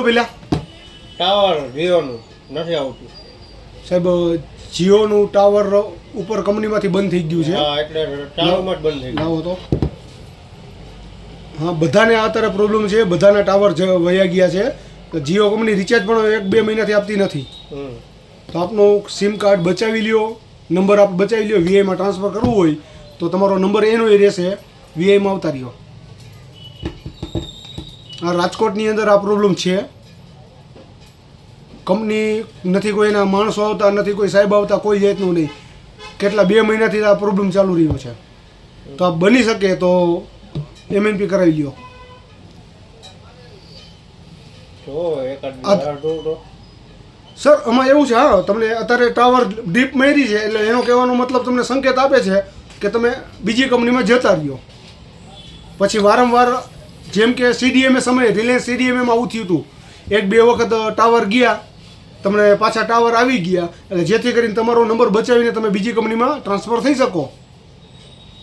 પેલા ટાવર જીઓનું નથી આવતું સાહેબ. જીઓનું ટાવર ઉપર કંપનીમાંથી બંધ થઈ ગયું છે. હા એટલે ટાવરમાં જ બંધ થઈ ગયું. લાવો તો. હા બધાને આ તરફ પ્રોબ્લેમ છે. બધાના ટાવર વયા ગયા છે. તો જીઓ કંપની રિચાર્જ પણ 1-2 મહિનાથી આપતી નથી. તો આપનું સિમ કાર્ડ બચાવી લ્યો, નંબર આપ બચાવી લ્યો. વીઆઈમાં ટ્રાન્સફર કરવું હોય તો તમારો નંબર એનો એ રહેશે. વીઆઈમાં આવતા રહ્યો. આ રાજકોટની અંદર આ પ્રોબ્લેમ છે. કંપની નથી, કોઈના માણસો આવતા નથી, કોઈ સાહેબ આવતા, કોઈ જાતનું નહીં. કેટલા 2 મહિનાથી આ પ્રોબ્લેમ ચાલુ રહ્યો છે. તો આ બની શકે તો એમએનપી કરાવી લ્યો. સર આમાં એવું છે, હા તમને અત્યારે ટાવર ડીપ મારી છે એટલે એનો કહેવાનો મતલબ તમને સંકેત આપે છે કે તમે બીજી કંપનીમાં જતા રહ્યો. પછી વારંવાર જેમ કે સીડીએમએ સમયે રિલાયન્સ સીડીએમએમાં આવું થયું હતું. 1-2 વખત ટાવર ગયા, તમને પાછા ટાવર આવી ગયા, એટલે જેથી કરીને તમારો નંબર બચાવીને તમે બીજી કંપનીમાં ટ્રાન્સફર થઈ શકો.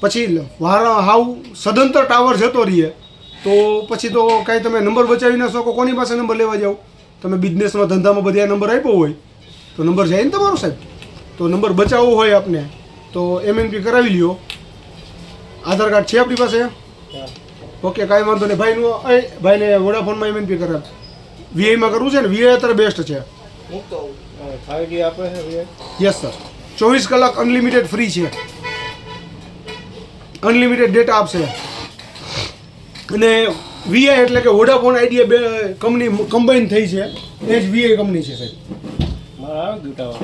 પછી હાવ સદંતર ટાવર જતો રહીએ તો પછી તો કાંઈ તમે નંબર બચાવી ન શકો. કોની પાસે નંબર લેવા જાઓ? તમે બિઝનેસમાં ધંધામાં બધા નંબર આપ્યો હોય તો નંબર જાય ને તમારો સાહેબ. તો નંબર બચાવવો હોય આપને તો એમએનપી કરાવી લ્યો. આધાર કાર્ડ છે આપણી પાસે? ઓકે કાંઈ વાંધો નહીં. ભાઈને વોડાફોનમાં એમએનપી કરાવ. વીઆઈમાં કરવું છે ને? વીઆઈ અત્યારે બેસ્ટ છે. Yes sir. 24 કલાક અનલિમિટેડ ફ્રી છે. અનલિમિટેડ ડેટા આપશે. અને વીઆઈ એટલે કે વોડાફોન આઈડિયા બે કંપની કમ્બાઈન થઈ છે. એ જ વીઆઈ કંપની છે સાહેબ. મારા આવી ગયું ટાવર.